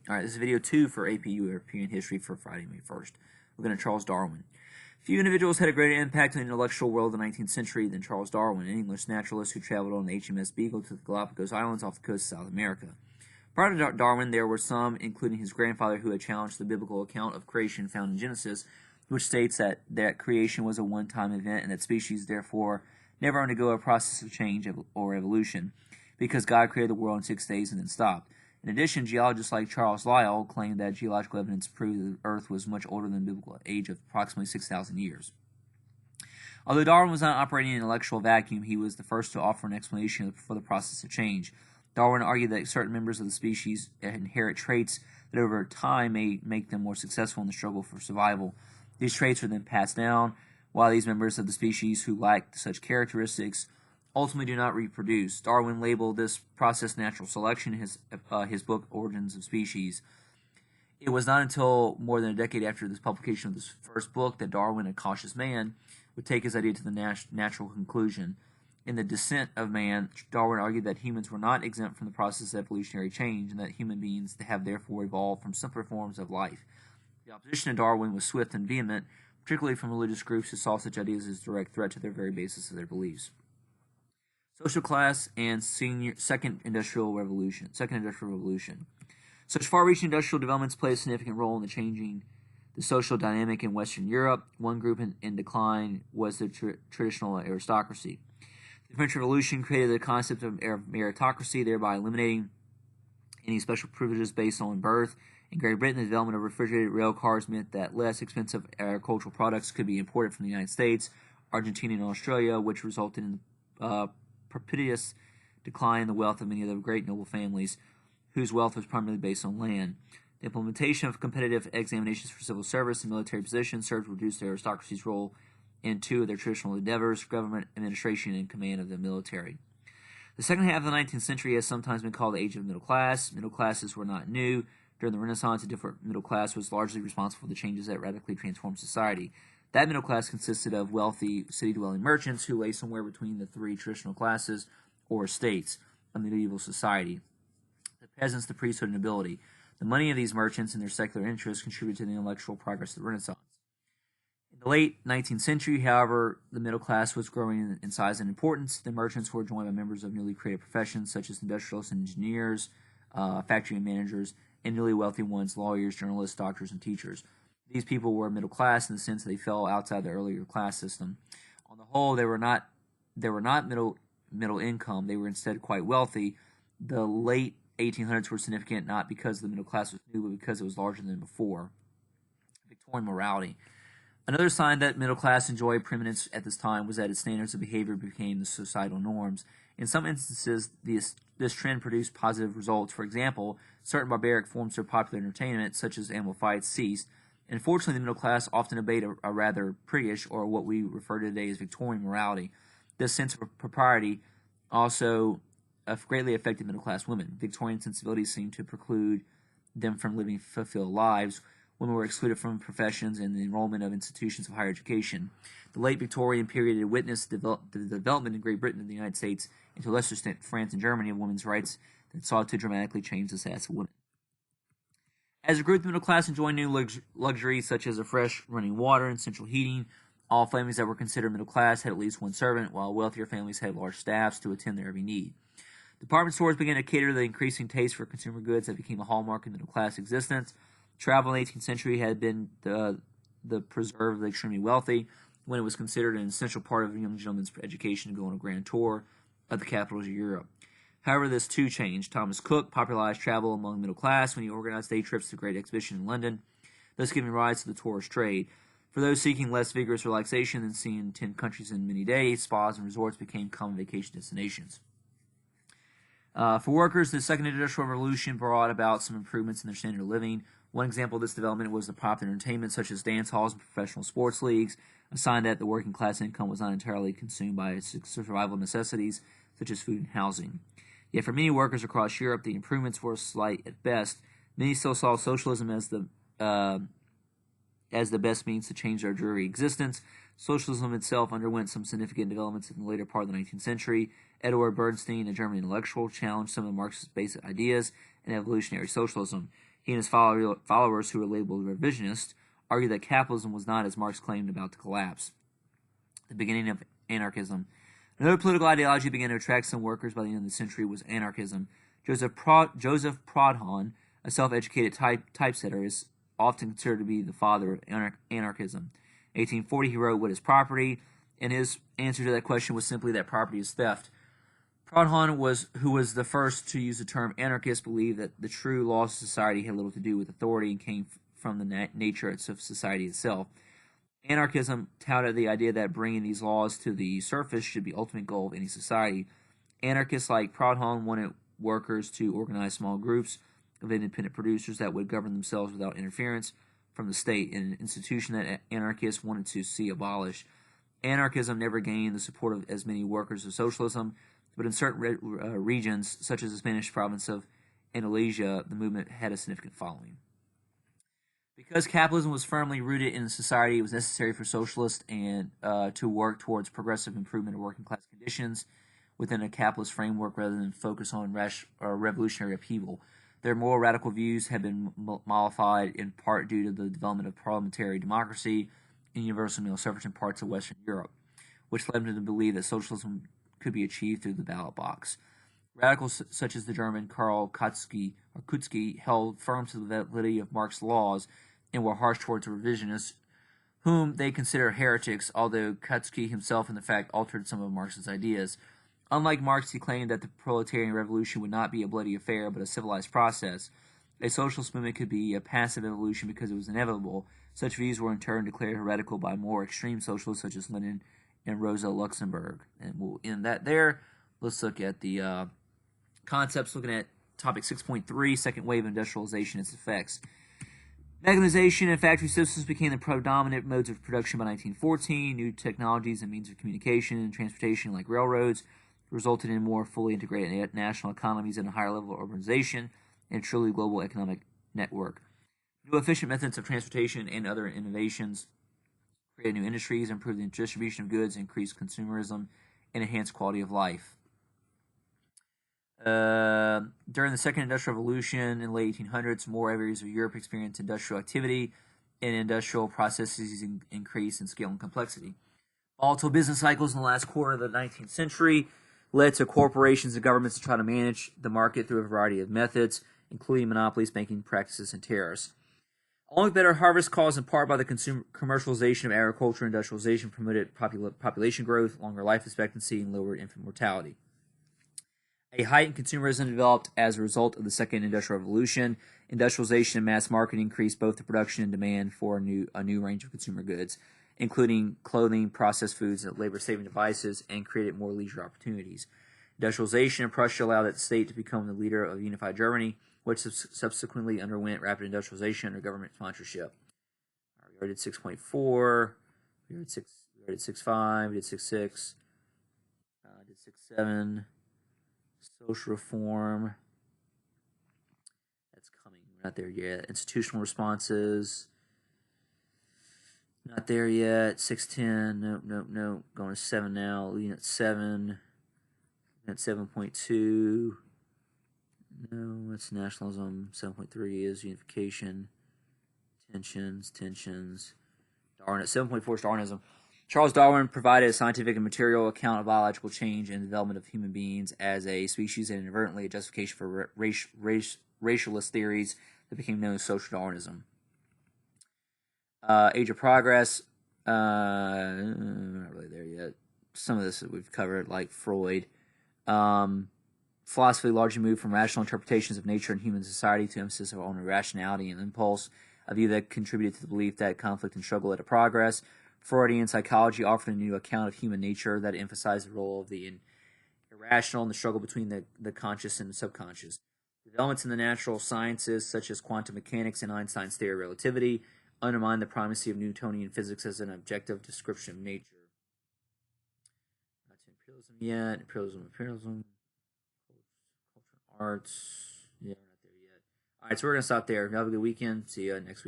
Alright, this is video 2 for AP European History for Friday, May 1st. We're going to Charles Darwin. Few individuals had a greater impact on the intellectual world of the 19th century than Charles Darwin, an English naturalist who traveled on the HMS Beagle to the Galapagos Islands off the coast of South America. Prior to Darwin, there were some, including his grandfather, who had challenged the biblical account of creation found in Genesis, which states that creation was a one-time event and that species, therefore, never undergo a process of change or evolution, because God created the world in 6 days and then stopped. In addition, geologists like Charles Lyell claimed that geological evidence proved that the Earth was much older than the biblical age of approximately 6,000 years. Although Darwin was not operating in an intellectual vacuum, he was the first to offer an explanation for the process of change. Darwin argued that certain members of the species inherit traits that over time may make them more successful in the struggle for survival. These traits are then passed down, while these members of the species who lack such characteristics ultimately do not reproduce. Darwin labeled this process natural selection in his book Origins of Species. It was not until more than a decade after this publication of this first book that Darwin, a cautious man, would take his idea to the natural conclusion. In The Descent of Man, Darwin argued that humans were not exempt from the process of evolutionary change and that human beings have therefore evolved from simpler forms of life. The opposition to Darwin was swift and vehement, particularly from religious groups who saw such ideas as a direct threat to their very basis of their beliefs. Social class and Second Industrial Revolution. Such far-reaching industrial developments played a significant role in changing the social dynamic in Western Europe. One group in decline was the traditional aristocracy. The French Revolution created the concept of meritocracy, thereby eliminating any special privileges based on birth. In Great Britain, the development of refrigerated rail cars meant that less expensive agricultural products could be imported from the United States, Argentina, and Australia, which resulted in precipitous decline in the wealth of many of the great noble families whose wealth was primarily based on land. The implementation of competitive examinations for civil service and military positions served to reduce the aristocracy's role in two of their traditional endeavors, government administration and command of the military. The second half of the 19th century has sometimes been called the age of the middle class. Middle classes were not new. During the Renaissance, a different middle class was largely responsible for the changes that radically transformed society. That middle class consisted of wealthy city-dwelling merchants who lay somewhere between the three traditional classes or estates of medieval society: the peasants, the priesthood, and nobility. The money of these merchants and their secular interests contributed to the intellectual progress of the Renaissance. In the late 19th century, however, the middle class was growing in size and importance. The merchants were joined by members of newly created professions such as industrialists and engineers, factory managers, and newly wealthy ones, lawyers, journalists, doctors, and teachers. These people were middle class in the sense that they fell outside the earlier class system. On the whole, they were not middle income. They were instead quite wealthy. The late 1800s were significant not because the middle class was new, but because it was larger than before. Victorian morality. Another sign that middle class enjoyed preeminence at this time was that its standards of behavior became the societal norms. In some instances, this trend produced positive results. For example, certain barbaric forms of popular entertainment, such as animal fights, ceased. And fortunately, the middle class often obeyed a rather priggish, or what we refer to today as Victorian morality. This sense of propriety also greatly affected middle-class women. Victorian sensibilities seemed to preclude them from living fulfilled lives. Women were excluded from professions and the enrollment of institutions of higher education. The late Victorian period had witnessed the development in Great Britain and the United States, and to a lesser extent France and Germany, of women's rights that sought to dramatically change the status of women. As a group, the middle class enjoyed new luxuries such as fresh running water and central heating. All families that were considered middle class had at least one servant, while wealthier families had large staffs to attend their every need. Department stores began to cater to the increasing taste for consumer goods that became a hallmark of middle class existence. Travel in the 18th century had been the preserve of the extremely wealthy, when it was considered an essential part of a young gentleman's education to go on a grand tour of the capitals of Europe. However, this too changed. Thomas Cook popularized travel among the middle class when he organized day trips to the Great Exhibition in London, thus giving rise to the tourist trade. For those seeking less vigorous relaxation than seeing 10 countries in many days, spas and resorts became common vacation destinations. For workers, the Second Industrial Revolution brought about some improvements in their standard of living. One example of this development was the popular entertainment such as dance halls and professional sports leagues, a sign that the working class income was not entirely consumed by survival necessities such as food and housing. Yet for many workers across Europe, the improvements were slight at best. Many still saw socialism as the best means to change their dreary existence. Socialism itself underwent some significant developments in the later part of the 19th century. Edward Bernstein, a German intellectual, challenged some of Marx's basic ideas in evolutionary socialism. He and his followers, who were labeled revisionists, argued that capitalism was not, as Marx claimed, about to collapse. The beginning of anarchism. Another political ideology began to attract some workers by the end of the century was anarchism. Joseph Proudhon, a self-educated typesetter, is often considered to be the father of anarchism. In 1840, he wrote, "What is property?" and his answer to that question was simply that property is theft. Proudhon, who was the first to use the term anarchist, believed that the true laws of society had little to do with authority and came from the nature of society itself. Anarchism touted the idea that bringing these laws to the surface should be the ultimate goal of any society. Anarchists like Proudhon wanted workers to organize small groups of independent producers that would govern themselves without interference from the state, an institution that anarchists wanted to see abolished. Anarchism never gained the support of as many workers as socialism, but in certain regions, such as the Spanish province of Andalusia, the movement had a significant following. Because capitalism was firmly rooted in society, it was necessary for socialists and to work towards progressive improvement of working class conditions within a capitalist framework rather than focus on revolutionary upheaval. Their more radical views have been mollified in part due to the development of parliamentary democracy and universal male suffrage in parts of Western Europe, which led them to believe that socialism could be achieved through the ballot box. Radicals such as the German Karl Kautsky held firm to the validity of Marx's laws and were harsh towards the revisionists, whom they consider heretics, although Kautsky himself in fact altered some of Marx's ideas. Unlike Marx, he claimed that the proletarian revolution would not be a bloody affair but a civilized process. A socialist movement could be a passive evolution because it was inevitable. Such views were in turn declared heretical by more extreme socialists such as Lenin and Rosa Luxemburg. And we'll end that there. Let's look at the concepts, looking at topic 6.3, second wave industrialization and its effects. Mechanization and factory systems became the predominant modes of production by 1914. New technologies and means of communication and transportation, like railroads, resulted in more fully integrated national economies and a higher level of urbanization and a truly global economic network. New efficient methods of transportation and other innovations created new industries, improved the distribution of goods, increased consumerism, and enhanced quality of life. During the Second Industrial Revolution in the late 1800s, more areas of Europe experienced industrial activity, and industrial processes increased in scale and complexity. Volatile business cycles in the last quarter of the 19th century led to corporations and governments to try to manage the market through a variety of methods, including monopolies, banking practices, and tariffs. Along with better harvest caused in part by the commercialization of agriculture and industrialization promoted population growth, longer life expectancy, and lowered infant mortality. A heightened consumerism developed as a result of the Second Industrial Revolution. Industrialization and mass market increased both the production and demand for a new range of consumer goods, including clothing, processed foods, and labor-saving devices, and created more leisure opportunities. Industrialization in Prussia allowed the state to become the leader of unified Germany, which subsequently underwent rapid industrialization under government sponsorship. We already did 6.4, we already did 6.5, we did 6.6, did 6.7. Social reform. That's coming. We're not there yet. Institutional responses. Not there yet. 6.10. Nope. Going to 7 now. Leading at 7. At 7.2. No, that's nationalism. 7.3 is unification. Tensions. Darwin at 7.4 is Darwinism. Charles Darwin provided a scientific and material account of biological change and the development of human beings as a species and inadvertently a justification for racialist theories that became known as social Darwinism. Age of Progress, not really there yet. Some of this that we've covered, like Freud. Philosophy largely moved from rational interpretations of nature and human society to emphasis on rationality and impulse, a view that contributed to the belief that conflict and struggle led to progress. Freudian psychology offered a new account of human nature that emphasized the role of the irrational and the struggle between the conscious and the subconscious. Developments in the natural sciences, such as quantum mechanics and Einstein's theory of relativity, undermined the primacy of Newtonian physics as an objective description of nature. Not to imperialism yet. Imperialism. Culture and arts. Yeah, we're not there yet. All right, so we're going to stop there. Have a good weekend. See you next week.